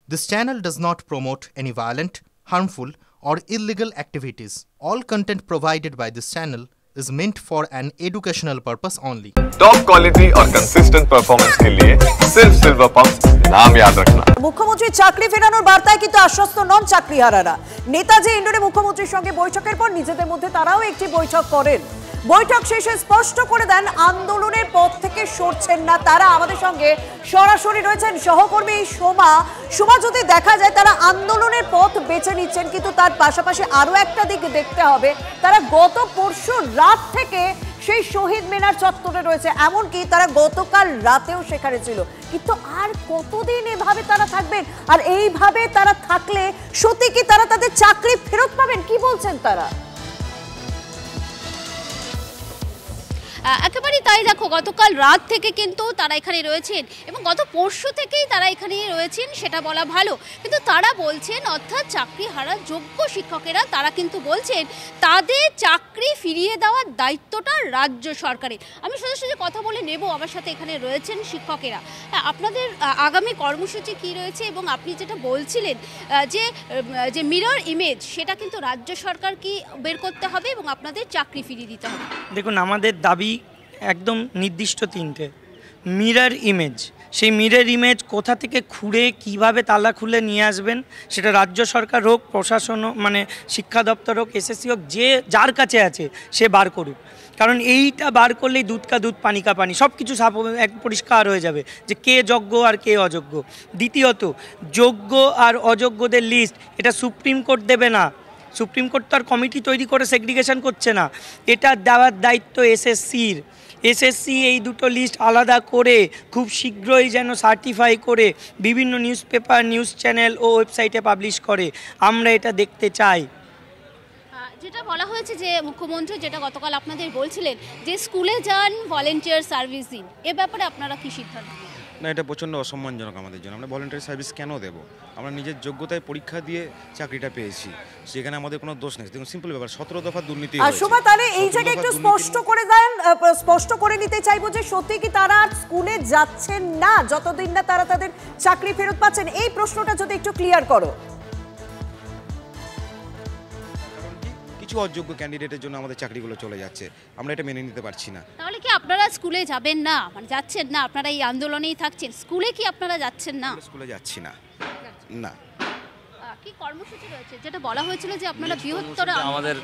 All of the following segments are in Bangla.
This channel does not promote any violent, harmful, or illegal activities. All content provided by this channel is meant for an educational purpose only. Top quality और कंसिस्टेंट परफॉर्मेंस के लिए सिर्फ सिल्वर पंप नाम याद रखना। মুখ্যমন্ত্রী চাকরি ফেরানোর বার্তায় কিন্তু আশ্বস্ত নন চাকরিহারারা। নেতাজি ইন্ডোরে মুখ্যমন্ত্রীর সঙ্গে বৈঠকের পর নিজেদের মধ্যে তারাও একটি বৈঠক করেন। বৈঠক শেষে স্পষ্ট করে দেন আন্দোলনের পথ থেকে সরছেন না তারা। আমাদের সঙ্গে সরাসরি রয়েছেন সহকর্মী সোমা। যদি দেখা যায় তারা আন্দোলনের পথ বেছে নিচ্ছেন, কিন্তু তার পাশাপাশি আরো একটা দিক দেখতে হবে, তারা গত পরশু রাত থেকে সেই শহীদ মিনার চত্বরে রয়েছে, এমনকি তারা গতকাল রাতেও সেখানে ছিল। কিন্তু আর কতদিন এভাবে তারা থাকবেন? আর এইভাবে তারা থাকলে সত্যি কি তারা তাদের চাকরি ফেরত পাবেন? কি বলছেন তারা? একেবারেই তাই। দেখো, গতকাল রাত থেকে কিন্তু তারা এখানে রয়েছেন এবং গত পরশু থেকেই তারা এখানে রয়েছেন, সেটা বলা ভালো। কিন্তু তারা বলছেন, অর্থাৎ চাকরি হারা যোগ্য শিক্ষকেরা তারা কিন্তু বলছেন তাদের চাকরি ফিরিয়ে দেওয়ার দায়িত্বটা রাজ্য সরকারের। আমি সোজাসুজি কথা বলে নেব, আমার সাথে এখানে রয়েছেন শিক্ষকেরা। আপনাদের আগামী কর্মসূচি কি রয়েছে এবং আপনি যেটা বলছিলেন যে মিরর ইমেজ, সেটা কিন্তু রাজ্য সরকার কি বের করতে হবে এবং আপনাদের চাকরি ফিরিয়ে দিতে হবে? দেখুন, আমাদের দাবি একদম নির্দিষ্ট তিনটে। মিরর ইমেজ, সেই মিরর ইমেজ কোথা থেকে খুঁড়ে কিভাবে তালা খুলে নিয়ে আসবেন, সেটা রাজ্য সরকার হোক, প্রশাসন মানে শিক্ষা দপ্তর হোক, এসএসসি হোক, যার কাছে আছে সে বার করুক। কারণ এইটা বার করলেই দুধ কা দুধ পানি কা পানি, সব কিছু এক পরিষ্কার হয়ে যাবে যে কে যোগ্য আর কে অযোগ্য। দ্বিতীয়ত, যোগ্য আর অযোগ্যদের লিস্ট এটা সুপ্রিম কোর্ট দেবে না। সুপ্রিম কোর্ট তো আর কমিটি তৈরি করে সেগ্রিগেশন করছে না, এটা দেওয়ার দায়িত্ব এসএসসির। এসএসসি এই দুটো লিস্ট আলাদা করে খুব শীঘ্রই যেন সার্টিফাই করে বিভিন্ন নিউজ পেপার, নিউজ চ্যানেল ও ওয়েবসাইটে পাবলিশ করে। আমরা এটা দেখতে চাই। যেটা বলা হয়েছে যে মুখ্যমন্ত্রী যেটা গতকাল আপনাদের বলছিলেন যে স্কুলে যান, ভলেন্টিয়ার সার্ভিস দিন, এ ব্যাপারে আপনারা কি সিদ্ধান্ত? না, এটা প্রচণ্ড অসম্মানজনক আমাদের জন্য। আমরা ভলেন্টারি সার্ভিস কেন দেবো? আমরা নিজের যোগ্যতায় পরীক্ষা দিয়ে চাকরিটা পেয়েছি, সেখানে আমাদের কোনো দোষ নেই। দেখুন, সিম্পল ব্যাপার, 17 দফা দুর্নীতি হয়েছে। শোভা, তাহলে এই জায়গায় একটু স্পষ্ট করে দেন, স্পষ্ট করে নিতে চাইবো যে সত্যি কি তারা স্কুলে যাচ্ছেন না যতদিন না তারা তাদের চাকরি ফেরত পাচ্ছেন? এই প্রশ্নটা যদি একটু ক্লিয়ার করো। কিছু অযোগ্য ক্যান্ডিডেটের জন্য আমাদের চাকরিগুলো চলে যাচ্ছে, আমরা এটা মেনে নিতে পারছি না। তাহলে কি আপনারা স্কুলে যাবেন না, মানে যাচ্ছেন না? আপনারা এই আন্দোলনেই থাকছেন, স্কুলে কি আপনারা যাচ্ছেন না? স্কুলে যাচ্ছি না। না, কি কর্মসূচি রয়েছে? যেটা বলা হয়েছিল যে আপনারা বৃহত্তর আমাদের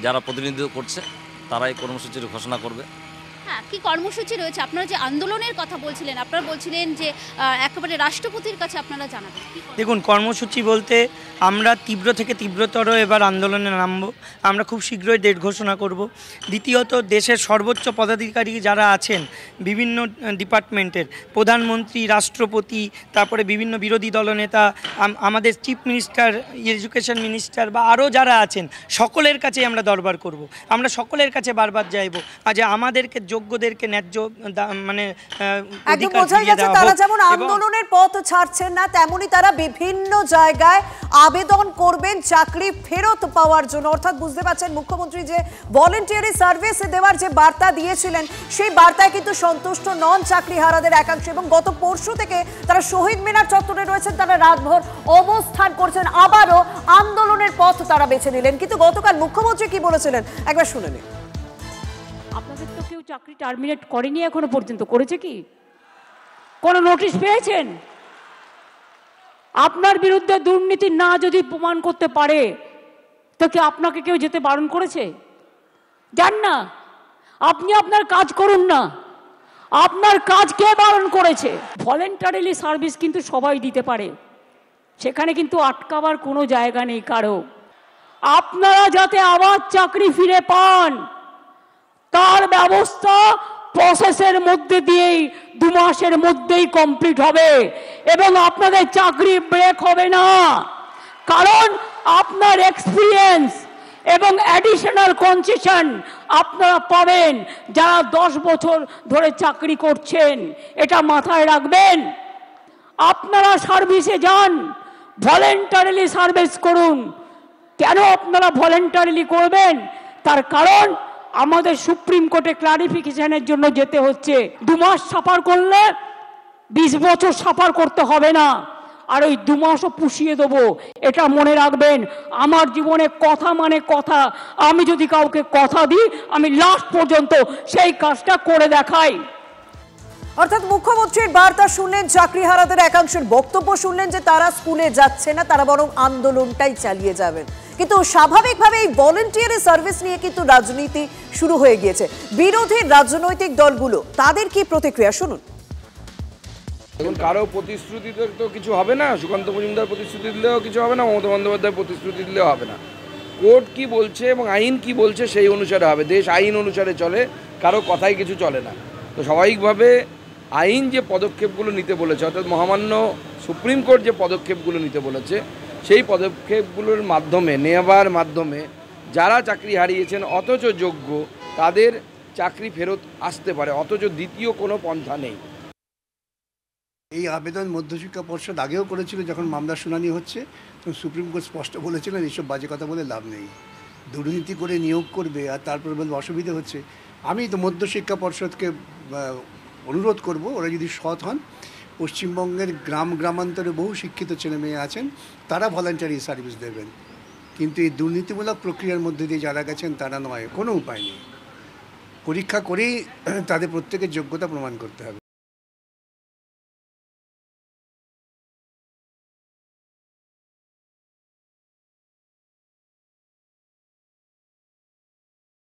যারা প্রতিনিধিত্ব করছে তারাই কর্মসূচির ঘোষণা করবে। হ্যাঁ, কি কর্মসূচি রয়েছে? আপনারা যে আন্দোলনের কথা বলছিলেন, আপনারা বলছিলেন যে একেবারে রাষ্ট্রপতির কাছে আপনারা জানাবেন। দেখুন, কর্মসূচি বলতে আমরা তীব্র থেকে তীব্রতর এবার আন্দোলনে নামবো। আমরা খুব শীঘ্রই ডেট ঘোষণা করব। দ্বিতীয়ত, দেশের সর্বোচ্চ পদাধিকারী যারা আছেন বিভিন্ন ডিপার্টমেন্টের, প্রধানমন্ত্রী, রাষ্ট্রপতি, তারপরে বিভিন্ন বিরোধী দলনেতা, আমাদের চিফ মিনিস্টার, এডুকেশন মিনিস্টার বা আরও যারা আছেন, সকলের কাছে আমরা দরবার করব। আমরা সকলের কাছে বারবার যাইব আজ আমাদেরকে যোগ্যদেরকে ন্যায্য মানে একদম বোঝাই যাচ্ছে তারা যেমন আন্দোলনের পথ ছাড়ছেন না, তেমনি তারা বিভিন্ন জায়গায় আবেদন করবেন চাকরি ফেরত পাওয়ার জন্য। অর্থাৎ বুঝতে পারছেন মুখ্যমন্ত্রী যে ভলেন্টিয়ারি সার্ভিস দেওয়ার যে বার্তা দিয়েছিলেন, সেই বার্তায় কিন্তু সন্তুষ্ট নন চাকরিহারাদের একাংশ। এবং গত পরশু থেকে তারা শহীদ মিনার চত্বরে রয়েছেন, তারা রাতভর অবস্থান করছেন, আবারও আন্দোলনের পথ তারা বেছে নিলেন। কিন্তু গতকাল মুখ্যমন্ত্রী কি বলেছিলেন একবার শুনে নিন। আপনাদের তো কেউ চাকরি টার্মিনেট করেনি এখনো পর্যন্ত, করেছে কি? কোনো নোটিশ পেয়েছেন? আপনার বিরুদ্ধে দুর্নীতি না যদি প্রমাণ করতে পারে তো কি আপনাকে কেউ যেতে বারণ করেছে? যান না, আপনি আপনার কাজ করুন না। আপনার কাজ কে বারণ করেছে? ভলেন্টারিলি সার্ভিস কিন্তু সবাই দিতে পারে, সেখানে কিন্তু আটকাবার কোনো জায়গা নেই কারো। আপনারা যাতে আবার চাকরি ফিরে পান তার ব্যবস্থা প্রসেসের মধ্যে দিয়েই 2 মাসের মধ্যেই কমপ্লিট হবে এবং আপনাদের চাকরি ব্রেক হবে না। কারণ আপনার এক্সপিরিয়েন্স এবং অ্যাডিশনাল কনসেশন আপনারা পাবেন যারা 10 বছর ধরে চাকরি করছেন, এটা মাথায় রাখবেন। আপনারা সার্ভিসে যান, ভলেন্টারিলি সার্ভিস করুন। কেন আপনারা ভলেন্টারিলি করবেন? তার কারণ আমাদের সুপ্রিম কোর্টে ক্লারিফিকেশনের জন্য যেতে হচ্ছে। 2 মাস সাফার করলে 20 বছর সাফার করতে হবে না। আর ওই 2 মাসও পুষিয়ে দেবো। এটা মনে রাখবেন, আমার জীবনে কথা মানে কথা। আমি যদি কাউকে কথা দিই, আমি লাস্ট পর্যন্ত সেই কাজটা করে দেখাই। অর্থাৎ মুখ্যমন্ত্রীর বার্তা শুনলেন, চাকরিহারাদের একাংশের বক্তব্য শুনলেন যে তারা স্কুলে যাচ্ছে না, তারা বরং আন্দোলনটাই চালিয়ে যাবেন। কিন্তু স্বাভাবিকভাবে এই ভলেন্টিয়ারি সার্ভিস নিয়ে কিন্তু রাজনীতি শুরু হয়ে গিয়েছে। বিরোধী রাজনৈতিক দলগুলো তাদের কি প্রতিক্রিয়া শুনুন। এখন কারো প্রতিশ্রুতিতে তো কিছু হবে না, সুকান্ত মজুমদার প্রতিশ্রুতি দিলেও কিছু হবে না, মমতা বন্দ্যোপাধ্যায় প্রতিশ্রুতি দিলেও হবে না। কোর্ট কি বলছে এবং আইন কি বলছে সেই অনুসারে হবে। দেশ আইন অনুসারে চলে, কারো কথাই কিছু চলে না। তো স্বাভাবিকভাবে আইন যে পদক্ষেপগুলো নিতে বলেছে, অর্থাৎ মহামান্য সুপ্রিম কোর্ট যে পদক্ষেপগুলো নিতে বলেছে, সেই পদক্ষেপগুলোর মাধ্যমে নেওয়ার মাধ্যমে যারা চাকরি হারিয়েছেন অথচ যোগ্য, তাদের চাকরি ফেরত আসতে পারে, অথচ দ্বিতীয় কোনো পন্থা নেই। এই আবেদন মধ্যশিক্ষা পর্ষদ আগেও করেছিল, যখন মামলার শুনানি হচ্ছে তখন সুপ্রিম কোর্ট স্পষ্ট বলেছিলেন এইসব বাজে কথা বলে লাভ নেই, দুর্নীতি করে নিয়োগ করবে আর তারপরে বলবে অসুবিধা হচ্ছে। আমি তো মধ্যশিক্ষা পর্ষদকে অনুরোধ করব, ওরা যদি সৎ হন, পশ্চিমবঙ্গের গ্রামান্তরে বহু শিক্ষিত ছেলে মেয়ে আছেন, তারা ভলান্টারি সার্ভিস দেবেন, কিন্তু এই দুর্নীতিমূলক প্রক্রিয়ার মধ্যে দিয়ে যারা গেছেন তারা নয়, কোনো উপায় নেই। পরীক্ষা করেই তাদের প্রত্যেকের যোগ্যতা প্রমাণ করতে হবে।